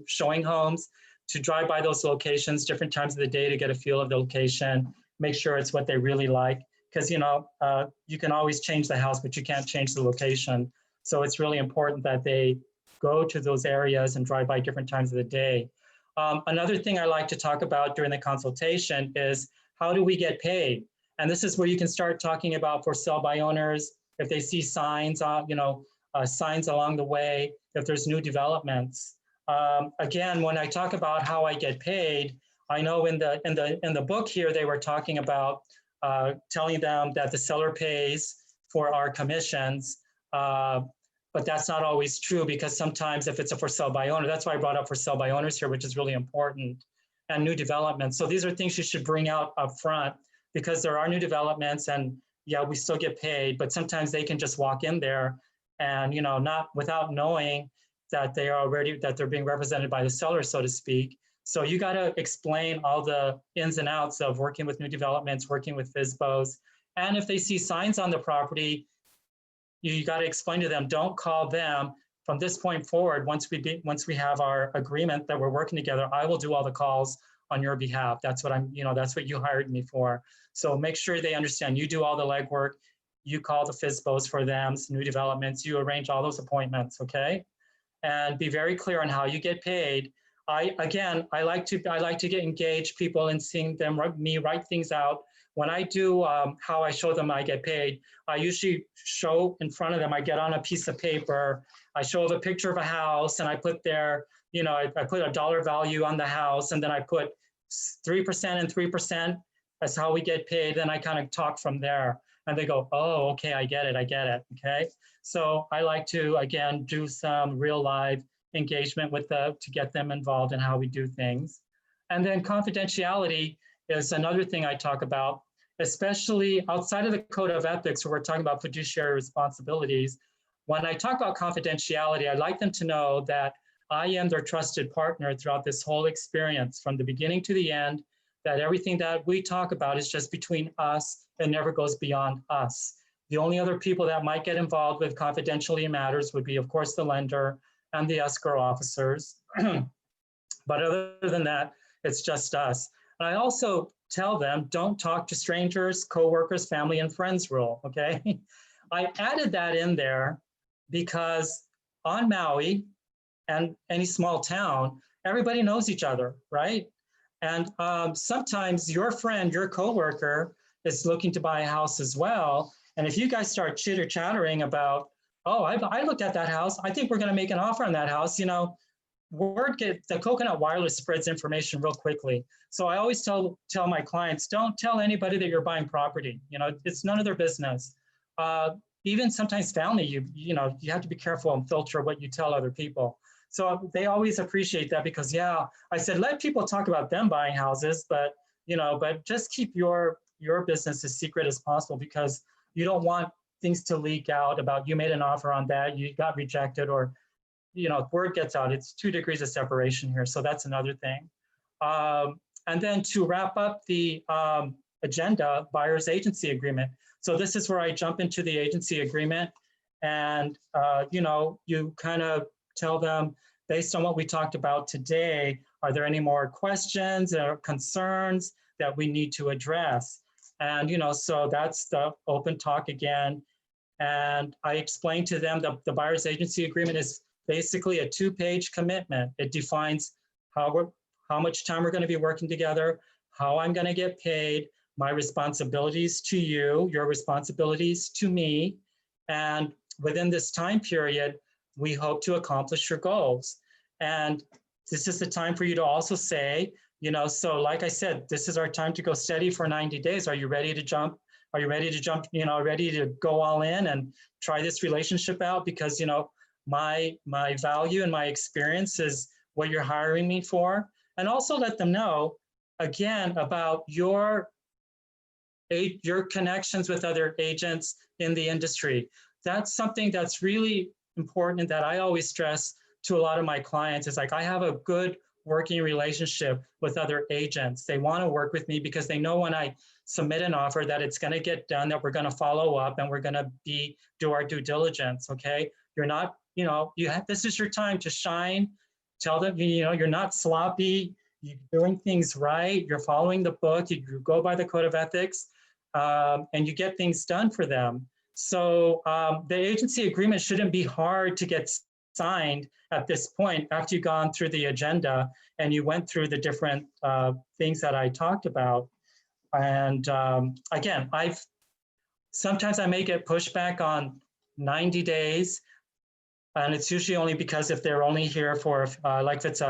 showing homes, to drive by those locations different times of the day to get a feel of the location, make sure it's what they really like, because you can always change the house, but you can't change the location. So it's really important that they go to those areas and drive by different times of the day. Another thing I like to talk about during the consultation is, how do we get paid? And this is where you can start talking about for sale by owners, if they see signs, signs along the way, if there's new developments. Again, when I talk about how I get paid, I know in the book here, they were talking about telling them that the seller pays for our commissions, but that's not always true, because sometimes if it's a for sale by owner, that's why I brought up for sale by owners here, which is really important, and new developments. So these are things you should bring out up front, because there are new developments, and yeah, we still get paid, but sometimes they can just walk in there and, not without knowing that they're being represented by the seller, so to speak. So you got to explain all the ins and outs of working with new developments, working with FSBOs. And if they see signs on the property, you got to explain to them, don't call them. From this point forward, once we have our agreement that we're working together, I will do all the calls on your behalf. That's what you hired me for. So make sure they understand you do all the legwork. You call the FSBOs for them, new developments, you arrange all those appointments, okay? And be very clear on how you get paid. I like to get engaged people and seeing me write things out. When I do how I show them I get paid, I usually show in front of them, I get on a piece of paper, I show a picture of a house, and I put I put a dollar value on the house, and then I put 3% and 3%. That's how we get paid. Then I kind of talk from there. And they go, oh, okay, I get it, okay? So I like to, again, do some real live engagement with to get them involved in how we do things. And then confidentiality is another thing I talk about, especially outside of the code of ethics, where we're talking about fiduciary responsibilities. When I talk about confidentiality, I'd like them to know that I am their trusted partner throughout this whole experience, from the beginning to the end, that everything that we talk about is just between us and never goes beyond us. The only other people that might get involved with confidentiality matters would be, of course, the lender and the escrow officers. But other than that, it's just us. And I also tell them, don't talk to strangers, coworkers, family, and friends rule, okay? I added that in there because on Maui and any small town, everybody knows each other, right? And sometimes your friend, your coworker is looking to buy a house as well. And if you guys start chitter chattering about, oh, I looked at that house, I think we're gonna make an offer on that house, you know, the Coconut Wireless spreads information real quickly. So I always tell my clients, don't tell anybody that you're buying property. You know, it's none of their business. Even sometimes family, you know, you have to be careful and filter what you tell other people. So they always appreciate that because, yeah, I said, let people talk about them buying houses, but, you know, but just keep your business as secret as possible, because you don't want things to leak out about you made an offer on that, you got rejected, or, you know, word gets out. It's 2 degrees of separation here. So that's another thing. And then to wrap up the agenda, buyer's agency agreement. So this is where I jump into the agency agreement, and, you know, you kind of tell them, based on what we talked about today, are there any more questions or concerns that we need to address? And, you know, so that's the open talk again. And I explained to them that the buyer's agency agreement is basically a 2-page commitment. It defines how much time we're going to be working together, how I'm going to get paid, my responsibilities to you, your responsibilities to me. And within this time period, we hope to accomplish your goals. And this is the time for you to also say, you know, so like I said, this is our time to go steady for 90 days. Are you ready to jump? Are you ready to jump, you know, ready to go all in and try this relationship out? Because, you know, my value and my experience is what you're hiring me for. And also let them know, again, about your connections with other agents in the industry. That's something that's really important that I always stress to a lot of my clients. Is like, I have a good working relationship with other agents. They want to work with me because they know when I submit an offer that it's going to get done, that we're going to follow up, and we're going to do our due diligence. Okay, you're not, you know, this is your time to shine. Tell them, you know, you're not sloppy. You're doing things right. You're following the book. You go by the code of ethics, and you get things done for them. So the agency agreement shouldn't be hard to get signed at this point after you've gone through the agenda and you went through the different things that I talked about. And again, sometimes I may get pushback on 90 days, and it's usually only because if they're only here for like if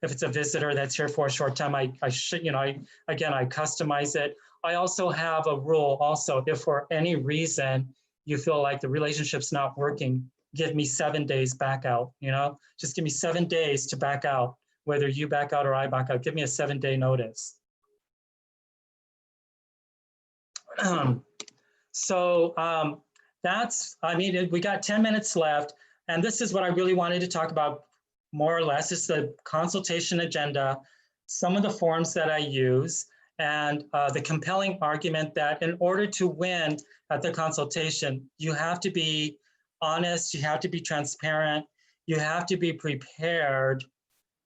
it's a visitor that's here for a short time, I should, you know, I customize it. I also have a rule also, if for any reason you feel like the relationship's not working, give me 7 days back out, you know, just give me 7 days to back out, whether you back out or I back out, give me a 7-day notice. So that's, I mean, we got 10 minutes left, and this is what I really wanted to talk about more or less, is the consultation agenda, some of the forms that I use, and the compelling argument that in order to win at the consultation, you have to be honest, you have to be transparent, you have to be prepared,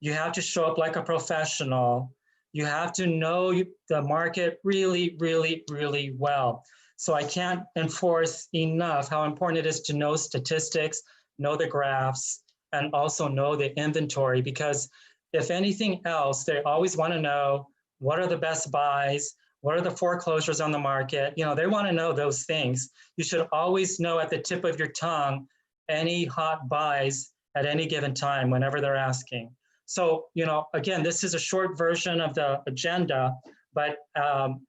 you have to show up like a professional, you have to know the market really, really, really well. So I can't enforce enough how important it is to know statistics, know the graphs, and also know the inventory, because if anything else, they always want to know what are the best buys, what are the foreclosures on the market. You know, they want to know those things. You should always know at the tip of your tongue any hot buys at any given time whenever they're asking. So, again, this is a short version of the agenda, but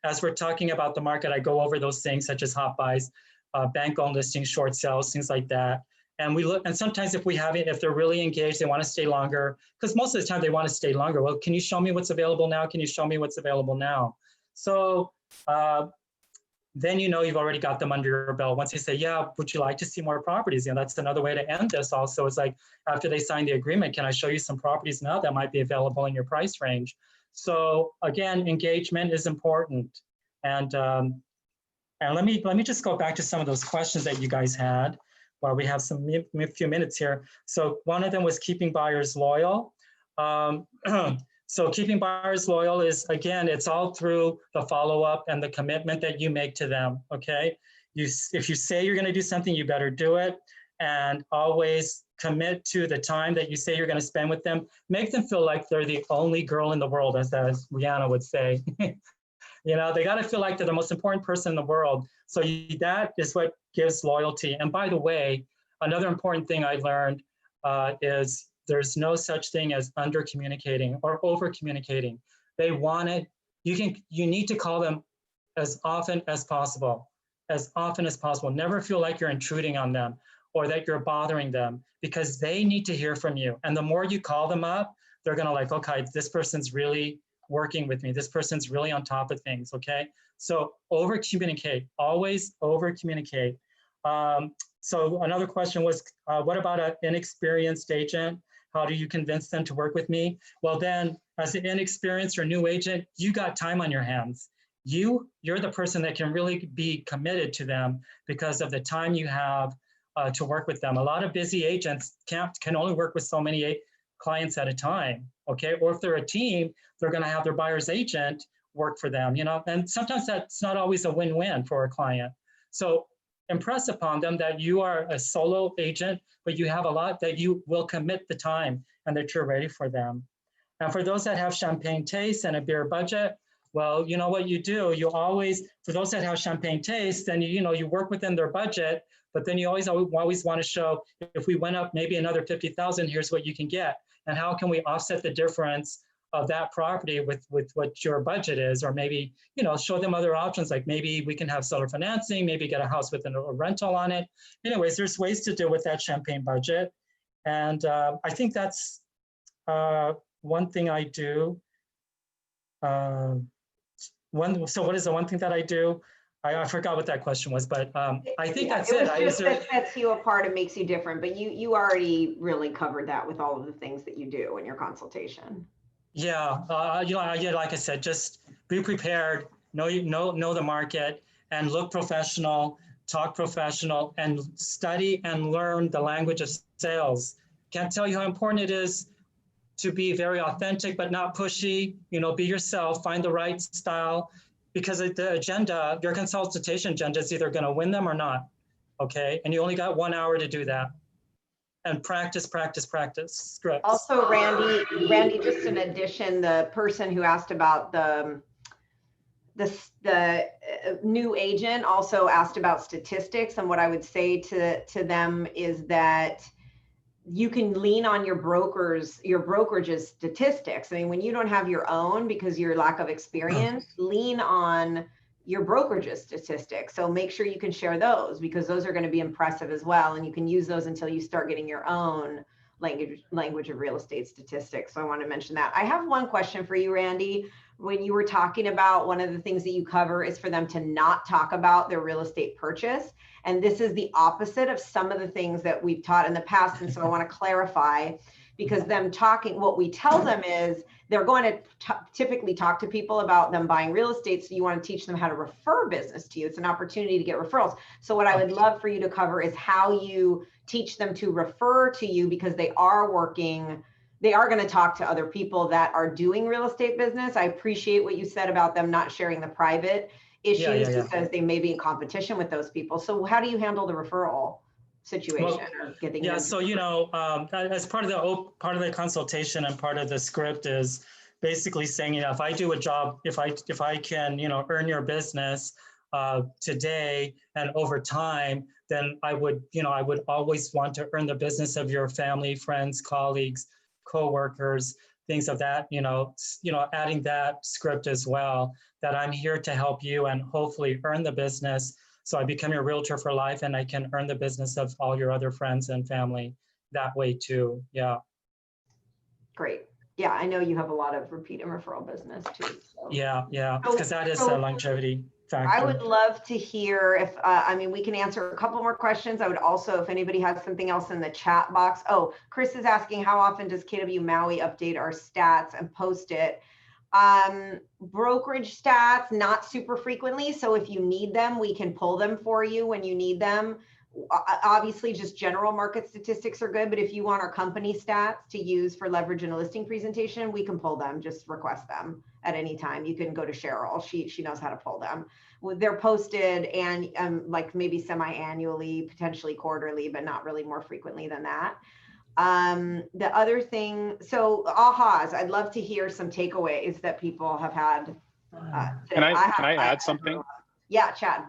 as we're talking about the market, I go over those things such as hot buys, bank-owned listings, short sales, things like that. And we look, and sometimes if they're really engaged, they want to stay longer, because most of the time they want to stay longer. Well, can you show me what's available now? Can you show me what's available now? So then you've already got them under your belt. Once they say, yeah, would you like to see more properties? That's another way to end this also. It's like, after they sign the agreement, can I show you some properties now that might be available in your price range? So again, engagement is important. And let me just go back to some of those questions that you guys had while we have a few minutes here. So one of them was keeping buyers loyal. So keeping buyers loyal is, again, it's all through the follow-up and the commitment that you make to them, okay? If you say you're gonna do something, you better do it, and always commit to the time that you say you're gonna spend with them. Make them feel like they're the only girl in the world, as Rihanna would say. They gotta feel like they're the most important person in the world. So that is what gives loyalty. And by the way, another important thing I learned is there's no such thing as under communicating or over communicating. They want it. You need to call them as often as possible, Never feel like you're intruding on them or that you're bothering them, because they need to hear from you. And the more you call them up, they're gonna like, okay, this person's really working with me. This person's really on top of things, okay? So over communicate, always over communicate. So another question was, what about an inexperienced agent? How do you convince them to work with me? Well, then, as an inexperienced or new agent, you got time on your hands. You're the person that can really be committed to them because of the time you have to work with them. A lot of busy agents can only work with so many clients at a time, okay? Or if they're a team, they're gonna have their buyer's agent work for them, and sometimes that's not always a win-win for a client. So impress upon them that you are a solo agent, but you have a lot that you will commit the time and that you're ready for them. And for those that have champagne taste and a beer budget, well, you know what you do, for those that have champagne taste, then you work within their budget, but then you always want to show, if we went up maybe another 50,000, here's what you can get. And how can we offset the difference of that property with what your budget is, or maybe, show them other options, like maybe we can have seller financing, maybe get a house with a rental on it. Anyways, there's ways to deal with that champagne budget. And I think that's one thing I do. So what is the one thing that I do? I forgot what that question was, but I think that's it. It was just that sets you apart and makes you different, but you already really covered that with all of the things that you do in your consultation. Yeah, like I said, just be prepared, know the market, and look professional, talk professional, and study and learn the language of sales. Can't tell you how important it is to be very authentic, but not pushy. Be yourself, find the right style, because the agenda, your consultation agenda, is either going to win them or not. Okay, and you only got 1 hour to do that. And practice scripts. Also, Randy, just in addition, the person who asked about the new agent also asked about statistics. And what I would say to them is that you can lean on your brokerage's statistics. I mean, when you don't have your own because your lack of experience, lean on your brokerage's statistics. So make sure you can share those, because those are going to be impressive as well. And you can use those until you start getting your own language of real estate statistics. So I want to mention that. I have one question for you, Randy. When you were talking about, one of the things that you cover is for them to not talk about their real estate purchase. And this is the opposite of some of the things that we've taught in the past. And so I want to clarify, because what we tell them is they're going to typically talk to people about them buying real estate. So you want to teach them how to refer business to you. It's an opportunity to get referrals. So what I would love for you to cover is how you teach them to refer to you, because they are going to talk to other people that are doing real estate business. I appreciate what you said about them not sharing the private issues because they may be in competition with those people. So how do you handle the referral situation or getting them? So as part of the consultation and part of the script is basically saying, if I do a job, if I can earn your business today and over time, then I would always want to earn the business of your family, friends, colleagues, coworkers, things of that, adding that script as well, that I'm here to help you and hopefully earn the business. So I become your realtor for life and I can earn the business of all your other friends and family that way too. Yeah. Great. Yeah, I know you have a lot of repeat and referral business too. So. Yeah. So- Because that is a longevity factor. I would love to hear if, I mean, we can answer a couple more questions. I would also, if anybody has something else in the chat box. Oh, Chris is asking, how often does KW Maui update our stats and post it? Brokerage stats, not super frequently. So if you need them, we can pull them for you when you need them. Obviously, just general market statistics are good, but if you want our company stats to use for leverage in a listing presentation, we can pull them. Just request them at any time. You can go to Cheryl. She knows how to pull them. They're posted and like maybe semi-annually, potentially quarterly, but not really more frequently than that. The other thing, so ahas, I'd love to hear some takeaways that people have had. Can I add something? Yeah, Chad.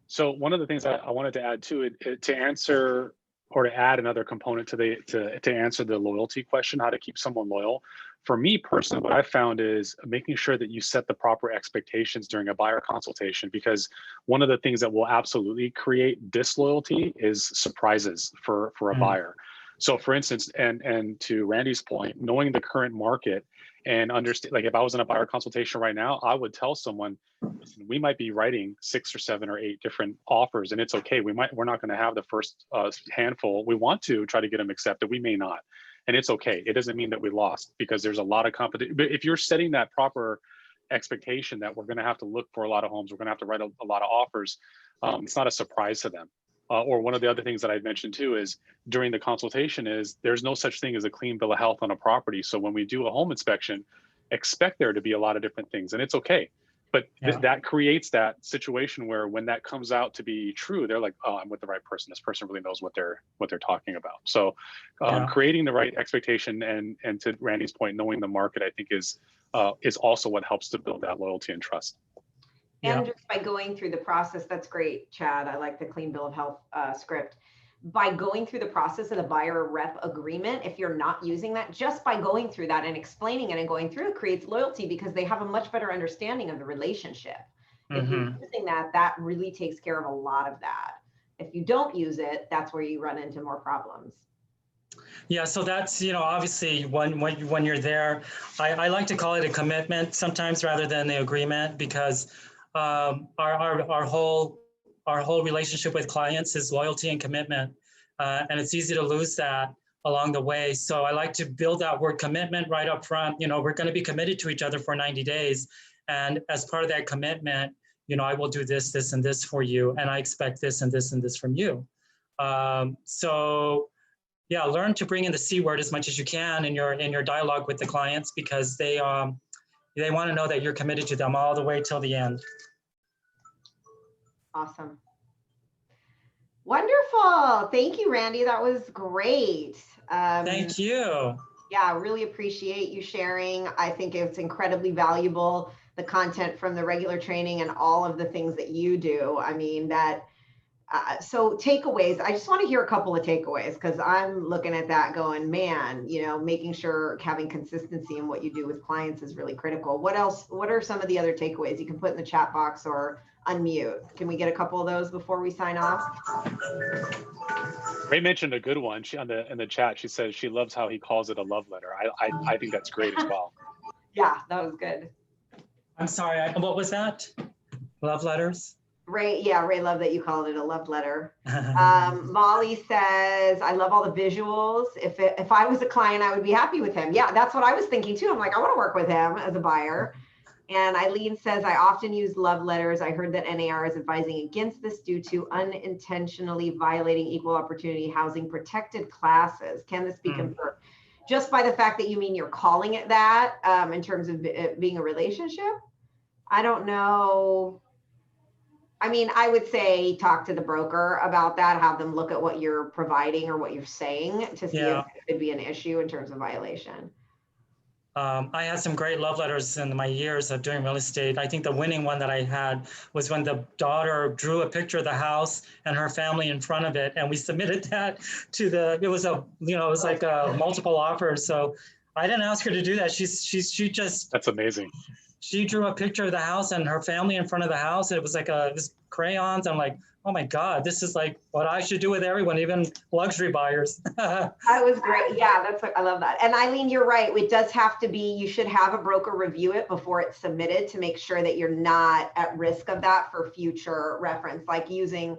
So one of the things that I wanted to add to it to answer or to add another component to answer the loyalty question, how to keep someone loyal. For me personally, what I found is making sure that you set the proper expectations during a buyer consultation, because one of the things that will absolutely create disloyalty is surprises for a buyer. So for instance, and to Randy's point, knowing the current market and understand, like if I was in a buyer consultation right now, I would tell someone, listen, we might be writing 6 or 7 or 8 different offers, and it's okay. We're not going to have the first handful. We want to try to get them accepted. We may not, and it's okay. It doesn't mean that we lost, because there's a lot of competition. But if you're setting that proper expectation that we're going to have to look for a lot of homes, we're going to have to write a lot of offers, it's not a surprise to them. Or one of the other things that I'd mentioned too is during the consultation is there's no such thing as a clean bill of health on a property. So when we do a home inspection, expect there to be a lot of different things, and it's okay. But that creates that situation where when that comes out to be true, they're like, oh, I'm with the right person. This person really knows what they're talking about. So creating the right expectation and to Randy's point, knowing the market, I think is also what helps to build that loyalty and trust. And just by going through the process, that's great, Chad. I like the clean bill of health script. By going through the process of the buyer rep agreement, if you're not using that, just by going through that and explaining it and going through it creates loyalty, because they have a much better understanding of the relationship. If you're using that, that really takes care of a lot of that. If you don't use it, that's where you run into more problems. Yeah, so that's, obviously when you're there, I like to call it a commitment sometimes rather than the agreement, because our whole relationship with clients is loyalty and commitment, and it's easy to lose that along the way. So I like to build that word commitment right up front. We're going to be committed to each other for 90 days, and as part of that commitment, I will do this, this, and this for you, and I expect this and this and this from you. So yeah, learn to bring in the C word as much as you can in your dialogue with the clients, because they want to know that you're committed to them all the way till the end. Awesome. Wonderful. Thank you, Randy. That was great. Thank you. Yeah, I really appreciate you sharing. I think it's incredibly valuable, the content from the regular training and all of the things that you do. I mean, so takeaways, I just want to hear a couple of takeaways, because I'm looking at that going, man, making sure having consistency in what you do with clients is really critical. What else? What are some of the other takeaways you can put in the chat box or unmute? Can we get a couple of those before we sign off? Ray mentioned a good one. She in the chat, she says she loves how he calls it a love letter. I think that's great as well. Yeah, that was good. I'm sorry, what was that? Love letters? Ray loved that you called it a love letter. Molly says, I love all the visuals. If I was a client, I would be happy with him. Yeah, that's what I was thinking too. I'm like, I want to work with him as a buyer. And Eileen says, I often use love letters. I heard that NAR is advising against this due to unintentionally violating equal opportunity housing protected classes. Can this be confirmed? Just by the fact that you mean you're calling it that in terms of it being a relationship? I don't know. I mean, I would say talk to the broker about that, have them look at what you're providing or what you're saying to see if it could be an issue in terms of violation. I had some great love letters in my years of doing real estate. I think the winning one that I had was when the daughter drew a picture of the house and her family in front of it, and we submitted that to it was a, it was like a multiple offers. So I didn't ask her to do that. She just, That's amazing. she drew a picture of the house and her family in front of the house. It was like this crayons. I'm like, oh my God, this is like what I should do with everyone, even luxury buyers. That was great. Yeah, I love that. And Eileen, you're right. It does have to be, you should have a broker review it before it's submitted to make sure that you're not at risk of that for future reference, like using,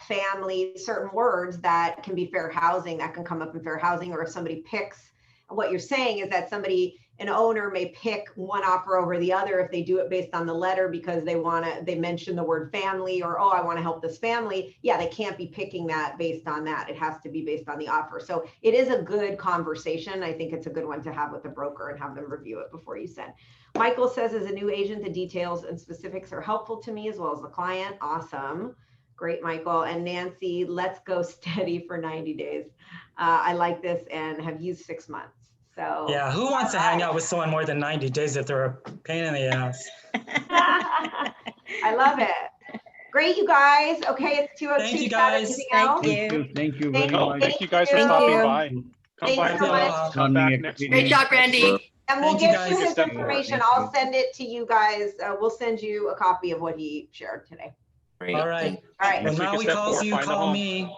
family, certain words that can be fair housing, that can come up in fair housing, or if somebody picks, what you're saying is that an owner may pick one offer over the other if they do it based on the letter because they mention the word family, or, oh, I want to help this family. Yeah, they can't be picking that based on that. It has to be based on the offer. So it is a good conversation. I think it's a good one to have with the broker and have them review it before you send. Michael says, as a new agent, the details and specifics are helpful to me as well as the client. Awesome. Great, Michael. And Nancy, let's go steady for 90 days. I like this and have used 6 months. So Yeah, who wants to hang out with someone more than 90 days if they're a pain in the ass? I love it. Great, you guys. Okay, it's 2:02. Thank you, Is that guys. anything Thank else? you. Thank you Thank very Oh, much. thank you guys for Thank stopping you. by. Come Thanks by so much. Aloha. come back next week. Great job, Randy. And we'll Thank you, get you guys. his information. I'll send it to you guys. We'll send you a copy of what he shared today. Great. All right. All right. When Next week is Maui step calls 4, you, find a call home. me.